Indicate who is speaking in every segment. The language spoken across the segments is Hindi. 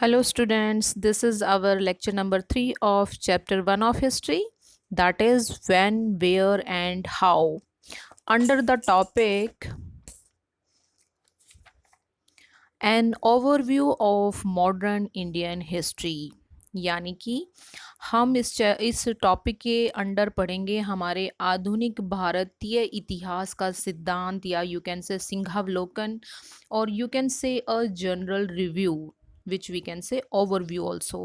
Speaker 1: Hello, students. This is our lecture number 3 of chapter 1 of history, that is, when, where, and how. Under the topic, an overview of modern Indian history. यानी कि हम इस टॉपिक के अंडर पढ़ेंगे हमारे आधुनिक भारतीय इतिहास का सिद्धांत, या यू कैन से सिंहावलोकन, और you can say a general review, which we can say overview also.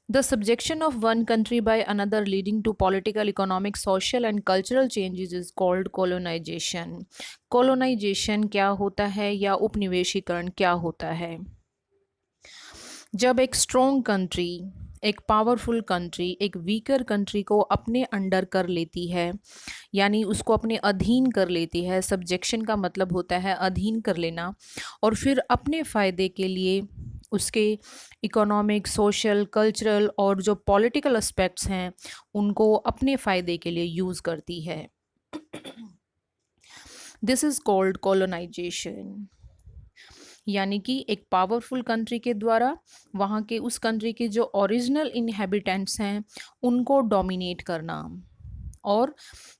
Speaker 1: The subjection of one country by another leading to political, economic, social and cultural changes is called colonization. Colonization क्या होता है या उपनिवेशीकरण क्या होता है? जब एक स्ट्रॉन्ग कंट्री, एक पावरफुल कंट्री एक वीकर कंट्री को अपने अंडर कर लेती है, यानी उसको अपने अधीन कर लेती है। सब्जेक्शन का मतलब होता है अधीन कर लेना, और फिर अपने फ़ायदे के लिए उसके इकोनॉमिक, सोशल, कल्चरल और जो पॉलिटिकल एस्पेक्ट्स हैं उनको अपने फ़ायदे के लिए यूज़ करती है। This is called colonisation. यानी कि एक पावरफुल कंट्री के द्वारा वहाँ के उस कंट्री के जो ओरिजिनल इनहेबिटेंट्स हैं उनको डोमिनेट करना। और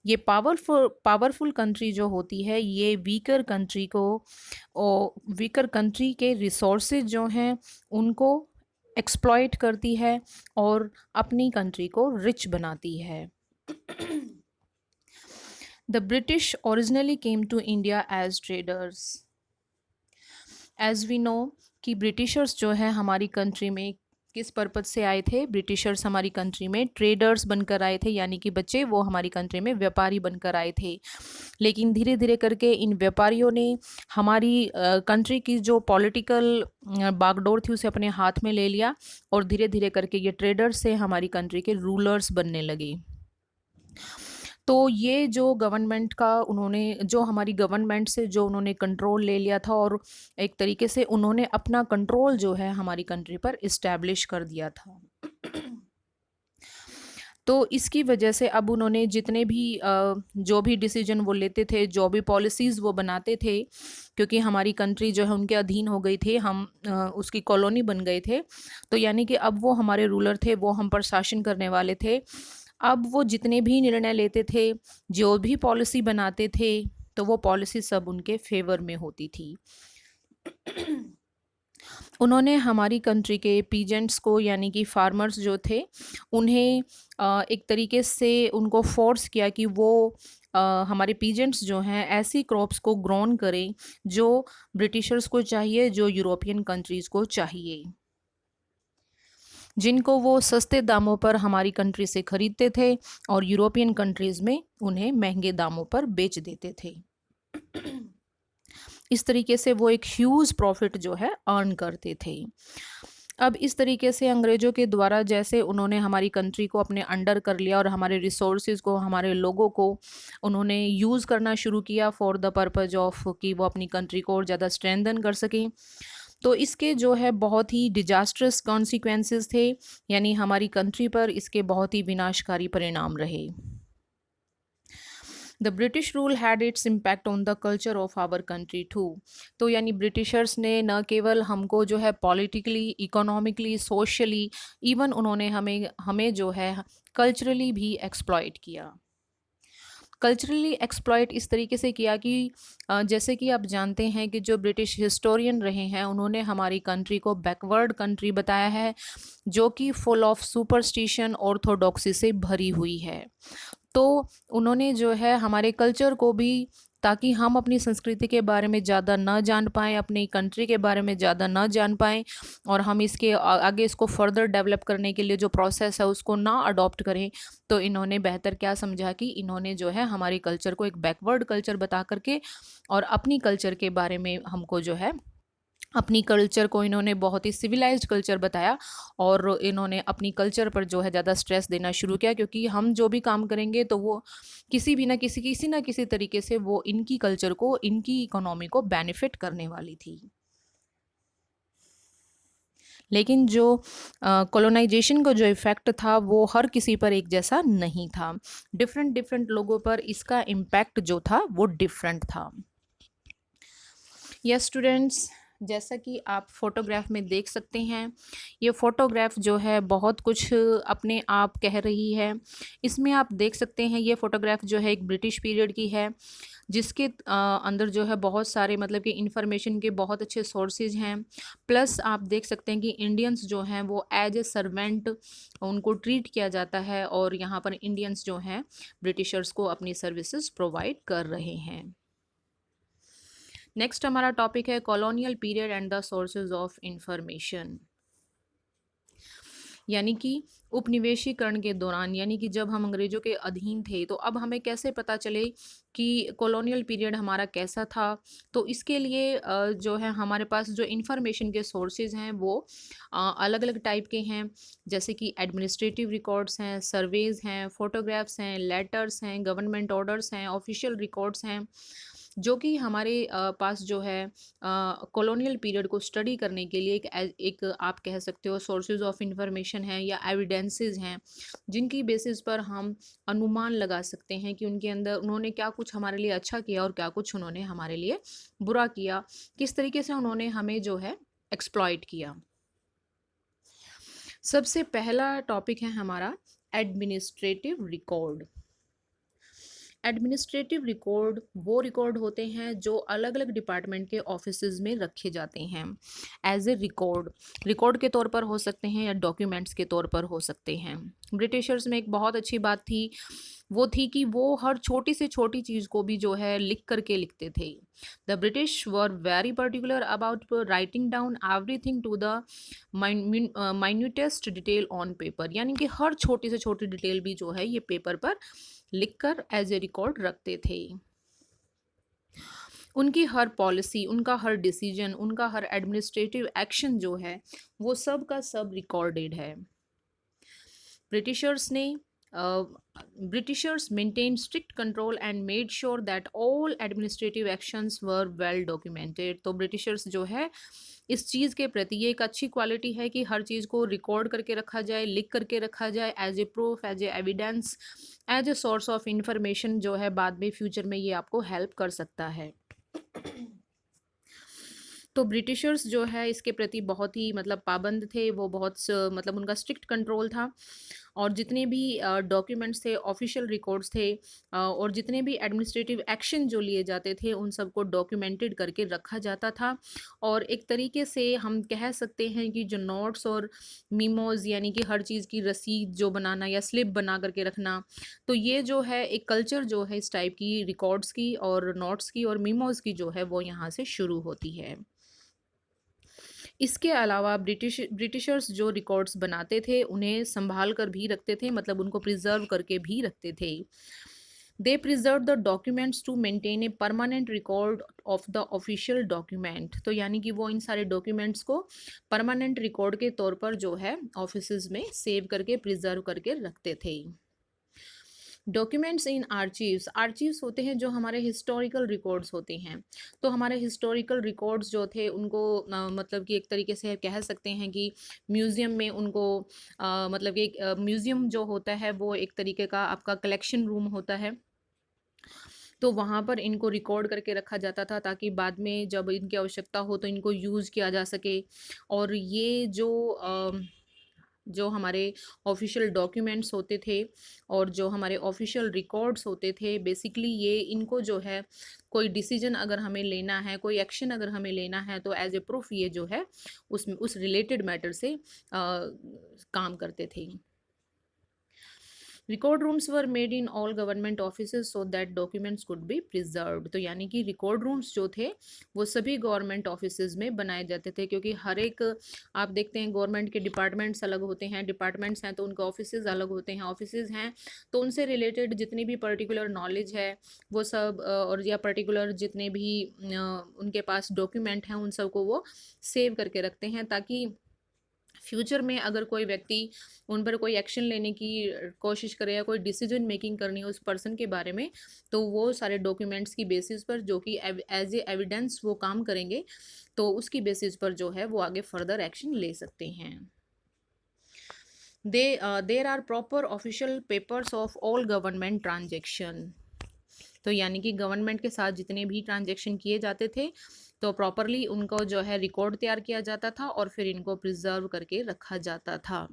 Speaker 1: ये पावरफुल कंट्री जो होती है ये वीकर कंट्री के रिसोर्सेज जो हैं उनको एक्सप्लॉइट करती है और अपनी कंट्री को रिच बनाती है। The British originally came to India as traders. As we know कि ब्रिटिशर्स जो है हमारी कंट्री में किस पर्पज़ से आए थे? ब्रिटिशर्स हमारी कंट्री में ट्रेडर्स बनकर आए थे, यानी कि बच्चे वो हमारी कंट्री में व्यापारी बनकर आए थे। लेकिन धीरे धीरे करके इन व्यापारियों ने हमारी कंट्री की जो पॉलिटिकल बागडोर थी उसे अपने हाथ में ले लिया, और धीरे धीरे करके ये ट्रेडर्स से हमारी कंट्री के रूलर्स बनने लगे। तो ये जो गवर्नमेंट का उन्होंने जो हमारी गवर्नमेंट से जो उन्होंने कंट्रोल ले लिया था, और एक तरीके से उन्होंने अपना कंट्रोल जो है हमारी कंट्री पर इस्टेब्लिश कर दिया था। तो इसकी वजह से अब उन्होंने जितने भी जो भी डिसीजन वो लेते थे, जो भी पॉलिसीज़ वो बनाते थे, क्योंकि हमारी कंट्री जो है उनके अधीन हो गई थी, हम उसकी कॉलोनी बन गए थे, तो यानी कि अब वो हमारे रूलर थे, वो हम पर शासन करने वाले थे। अब वो जितने भी निर्णय लेते थे, जो भी पॉलिसी बनाते थे, तो वो पॉलिसी सब उनके फेवर में होती थी। उन्होंने हमारी कंट्री के पीजेंट्स को, यानी कि फार्मर्स जो थे, उन्हें एक तरीके से उनको फोर्स किया कि वो हमारे पीजेंट्स जो हैं ऐसी क्रॉप्स को ग्रोन करें जो ब्रिटिशर्स को चाहिए, जो यूरोपियन कंट्रीज़ को चाहिए, जिनको वो सस्ते दामों पर हमारी कंट्री से ख़रीदते थे और यूरोपियन कंट्रीज़ में उन्हें महंगे दामों पर बेच देते थे। इस तरीके से वो एक ह्यूज प्रॉफिट जो है अर्न करते थे। अब इस तरीके से अंग्रेज़ों के द्वारा जैसे उन्होंने हमारी कंट्री को अपने अंडर कर लिया और हमारे रिसोर्सेज को, हमारे लोगों को उन्होंने यूज़ करना शुरू किया फॉर द पर्पज़ ऑफ कि वो अपनी कंट्री को और ज़्यादा स्ट्रेंथन कर सकें। तो इसके जो है बहुत ही डिजास्ट्रस कॉन्सिक्वेंसेस थे, यानी हमारी कंट्री पर इसके बहुत ही विनाशकारी परिणाम रहे। The British rule had its impact on the culture of our country too. तो यानी ब्रिटिशर्स ने न केवल हमको जो है पॉलिटिकली, इकोनॉमिकली, सोशली, इवन उन्होंने हमें हमें जो है कल्चरली भी एक्सप्लॉइट किया। कल्चरली एक्सप्लॉइट इस तरीके से किया कि जैसे कि आप जानते हैं कि जो ब्रिटिश हिस्टोरियन रहे हैं उन्होंने हमारी कंट्री को बैकवर्ड कंट्री बताया है, जो कि फुल ऑफ सुपरस्टिशन, ऑर्थोडॉक्सी से भरी हुई है। तो उन्होंने जो है हमारे कल्चर को भी, ताकि हम अपनी संस्कृति के बारे में ज़्यादा न जान पाएँ, अपनी कंट्री के बारे में ज़्यादा न जान पाएँ, और हम इसके आगे इसको फर्दर डेवलप करने के लिए जो प्रोसेस है उसको ना अडॉप्ट करें, तो इन्होंने बेहतर क्या समझा कि इन्होंने जो है हमारी कल्चर को एक बैकवर्ड कल्चर बता करके और अपनी कल्चर के बारे में हमको जो है, अपनी कल्चर को इन्होंने बहुत ही सिविलाइज्ड कल्चर बताया, और इन्होंने अपनी कल्चर पर जो है ज़्यादा स्ट्रेस देना शुरू किया, क्योंकि हम जो भी काम करेंगे तो वो किसी ना किसी तरीके से वो इनकी कल्चर को, इनकी इकोनॉमी को बेनिफिट करने वाली थी। लेकिन जो कॉलोनाइजेशन का जो इफ़ेक्ट था वो हर किसी पर एक जैसा नहीं था। डिफरेंट डिफरेंट लोगों पर इसका इम्पैक्ट जो था वो डिफरेंट था। यस स्टूडेंट्स, जैसा कि आप फ़ोटोग्राफ में देख सकते हैं, ये फ़ोटोग्राफ जो है बहुत कुछ अपने आप कह रही है। इसमें आप देख सकते हैं ये फ़ोटोग्राफ जो है एक ब्रिटिश पीरियड की है, जिसके अंदर जो है बहुत सारे मतलब कि इन्फॉर्मेशन के बहुत अच्छे सोर्सेज़ हैं। प्लस आप देख सकते हैं कि इंडियंस जो हैं वो एज़ ए सर्वेंट उनको ट्रीट किया जाता है और यहाँ पर इंडियंस जो हैं ब्रिटिशर्स को अपनी सर्विसेज़ प्रोवाइड कर रहे हैं। नेक्स्ट हमारा टॉपिक है colonial period and the sources of information. यानी कि उपनिवेशीकरण के दौरान, यानी कि जब हम अंग्रेज़ों के अधीन थे, तो अब हमें कैसे पता चले कि कॉलोनियल पीरियड हमारा कैसा था। तो इसके लिए जो है हमारे पास जो इंफॉर्मेशन के सोर्सेज हैं वो अलग अलग टाइप के हैं। जैसे कि एडमिनिस्ट्रेटिव रिकॉर्ड्स हैं, सर्वेज हैं, फोटोग्राफ्स हैं, लेटर्स हैं, गवर्नमेंट ऑर्डर्स हैं, ऑफिशियल रिकॉर्ड्स हैं, जो कि हमारे पास जो है कॉलोनियल पीरियड को स्टडी करने के लिए एक आप कह सकते हो सोर्सेज ऑफ इंफॉर्मेशन है या एविडेंसेस हैं, जिनकी बेसिस पर हम अनुमान लगा सकते हैं कि उनके अंदर उन्होंने क्या कुछ हमारे लिए अच्छा किया और क्या कुछ उन्होंने हमारे लिए बुरा किया, किस तरीके से उन्होंने हमें जो है एक्सप्लॉइट किया। सबसे पहला टॉपिक है हमारा एडमिनिस्ट्रेटिव रिकॉर्ड। एडमिनिस्ट्रेटिव रिकॉर्ड वो रिकॉर्ड होते हैं जो अलग अलग डिपार्टमेंट के ऑफिसेज में रखे जाते हैं एज ए रिकॉर्ड के तौर पर हो सकते हैं या डॉक्यूमेंट्स के तौर पर हो सकते हैं। ब्रिटिशर्स में एक बहुत अच्छी बात थी, वो थी कि वो हर छोटी से छोटी चीज़ को भी जो है लिख करके लिखते थे। The British were very particular about writing down everything to the minutest detail on paper, यानी कि हर छोटी से छोटी डिटेल भी जो है ये पेपर पर लिखकर एज ए रिकॉर्ड रखते थे। उनकी हर पॉलिसी, उनका हर डिसीजन, उनका हर एडमिनिस्ट्रेटिव एक्शन जो है वो सब का सब रिकॉर्डेड है। ब्रिटिशर्स ने Britishers maintain strict control and made sure that all administrative actions were well documented. तो ब्रिटिशर्स जो है इस चीज़ के प्रति ये एक अच्छी क्वालिटी है कि हर चीज़ को रिकॉर्ड करके रखा जाए, लिख करके रखा जाए as a proof, as a evidence, as a source of information, जो है बाद में फ्यूचर में ये आपको हेल्प कर सकता है। तो ब्रिटिशर्स जो है इसके प्रति बहुत ही मतलब पाबंद थे, वो बहुत मतलब उनका स्ट्रिक्ट कंट्रोल था और जितने भी डॉक्यूमेंट्स थे, ऑफिशियल रिकॉर्ड्स थे और जितने भी एडमिनिस्ट्रेटिव एक्शन जो लिए जाते थे उन सबको डॉक्यूमेंटेड करके रखा जाता था। और एक तरीके से हम कह सकते हैं कि जो नोट्स और मीमोज, यानी कि हर चीज़ की रसीद जो बनाना या स्लिप बना करके रखना, तो ये जो है एक कल्चर जो है इस टाइप की रिकॉर्ड्स की और नोट्स की और मीमोज की जो है वो यहाँ से शुरू होती है। इसके अलावा ब्रिटिशर्स जो रिकॉर्ड्स बनाते थे उन्हें संभाल कर भी रखते थे, मतलब उनको प्रिजर्व करके भी रखते थे। They preserve the documents to maintain a permanent record of the official document. तो यानी कि वो इन सारे डॉक्यूमेंट्स को परमानेंट रिकॉर्ड के तौर पर जो है ऑफिसेज में सेव करके प्रिजर्व करके रखते थे। डॉक्यूमेंट्स इन आर्चीव्स होते हैं जो हमारे हिस्टोरिकल रिकॉर्ड्स होते हैं। तो हमारे हिस्टोरिकल रिकॉर्ड्स जो थे उनको मतलब कि एक तरीके से कह सकते हैं कि म्यूज़ियम में उनको मतलब कि म्यूज़ियम जो होता है वो एक तरीके का आपका कलेक्शन रूम होता है, तो वहाँ पर इनको रिकॉर्ड करके रखा जाता था ताकि बाद में जब इनकी आवश्यकता हो तो इनको यूज़ किया जा सके। और ये जो हमारे ऑफिशियल डॉक्यूमेंट्स होते थे और जो हमारे ऑफिशियल रिकॉर्ड्स होते थे, बेसिकली ये इनको जो है कोई डिसीजन अगर हमें लेना है, कोई एक्शन अगर हमें लेना है, तो एज ए प्रूफ ये जो है उसमें उस रिलेटेड मैटर से काम करते थे। Record rooms were made in all government offices so that documents could be preserved. तो यानी कि रिकॉर्ड रूम्स जो थे वो सभी गवर्नमेंट ऑफिसेज में बनाए जाते थे, क्योंकि हर एक आप देखते हैं गवर्नमेंट के डिपार्टमेंट्स अलग होते हैं, डिपार्टमेंट्स हैं तो उनके ऑफिसेज अलग होते हैं, ऑफिसेज हैं तो उनसे रिलेटेड जितनी भी पर्टिकुलर नॉलेज है वो सब और या पर्टिकुलर जितने भी उनके पास डॉक्यूमेंट हैं उन सबको वो सेव करके रखते हैं, ताकि फ्यूचर में अगर कोई व्यक्ति उन पर कोई एक्शन लेने की कोशिश करे या कोई डिसीजन मेकिंग करनी हो उस पर्सन के बारे में, तो वो सारे डॉक्यूमेंट्स की बेसिस पर जो कि एज ए एविडेंस वो काम करेंगे, तो उसकी बेसिस पर जो है वो आगे फर्दर एक्शन ले सकते हैं। There are proper official papers of all government transaction. तो यानी कि गवर्नमेंट के साथ जितने भी ट्रांजेक्शन किए जाते थे तो प्रॉपरली उनको जो है रिकॉर्ड तैयार किया जाता था और फिर इनको प्रिजर्व करके रखा जाता था।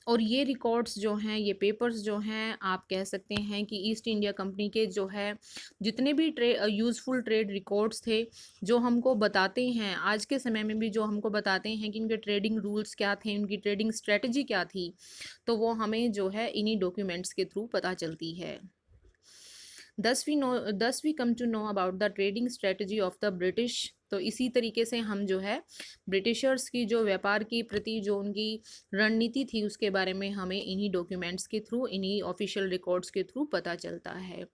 Speaker 1: और ये रिकॉर्ड्स जो हैं, ये पेपर्स जो हैं, आप कह सकते हैं कि ईस्ट इंडिया कंपनी के जो है जितने भी यूज़फुल ट्रेड रिकॉर्ड्स थे, जो हमको बताते हैं आज के समय में भी, जो हमको बताते हैं कि इनके ट्रेडिंग रूल्स क्या थे, उनकी ट्रेडिंग स्ट्रेटजी क्या थी, तो वो हमें जो है इन्हीं डॉक्यूमेंट्स के थ्रू पता चलती है। Thus we come to know about the trading strategy of the British। तो इसी तरीके से हम जो है ब्रिटिशर्स की जो व्यापार की प्रति जो उनकी रणनीति थी उसके बारे में हमें इन्हीं डॉक्यूमेंट्स के थ्रू, इन्हीं ऑफिशियल रिकॉर्ड्स के थ्रू पता चलता है।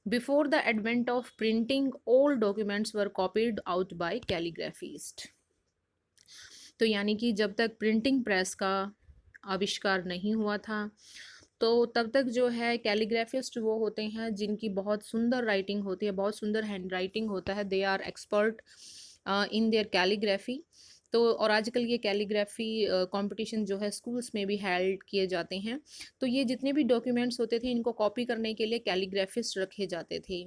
Speaker 1: Before the advent of printing all documents were copied out by calligraphist. तो यानी कि जब तक प्रिंटिंग प्रेस का आविष्कार नहीं हुआ था, तो तब तक जो है कैलीग्राफिस्ट वो होते हैं जिनकी बहुत सुंदर राइटिंग होती है, बहुत सुंदर हैंड राइटिंग होता है। They are expert in their calligraphy. तो और आजकल ये कैलीग्राफी कंपटीशन जो है स्कूल्स में भी हेल्ड किए जाते हैं। तो ये जितने भी डॉक्यूमेंट्स होते थे इनको कॉपी करने के लिए कैलीग्राफिस्ट रखे जाते थे।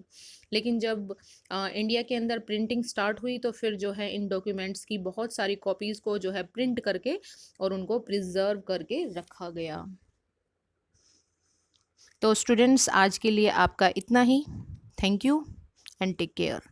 Speaker 1: लेकिन जब इंडिया के अंदर प्रिंटिंग स्टार्ट हुई तो फिर जो है इन डॉक्यूमेंट्स की बहुत सारी कॉपीज़ को जो है प्रिंट करके और उनको प्रिजर्व करके रखा गया। तो स्टूडेंट्स आज के लिए आपका इतना ही। Thank you and take care.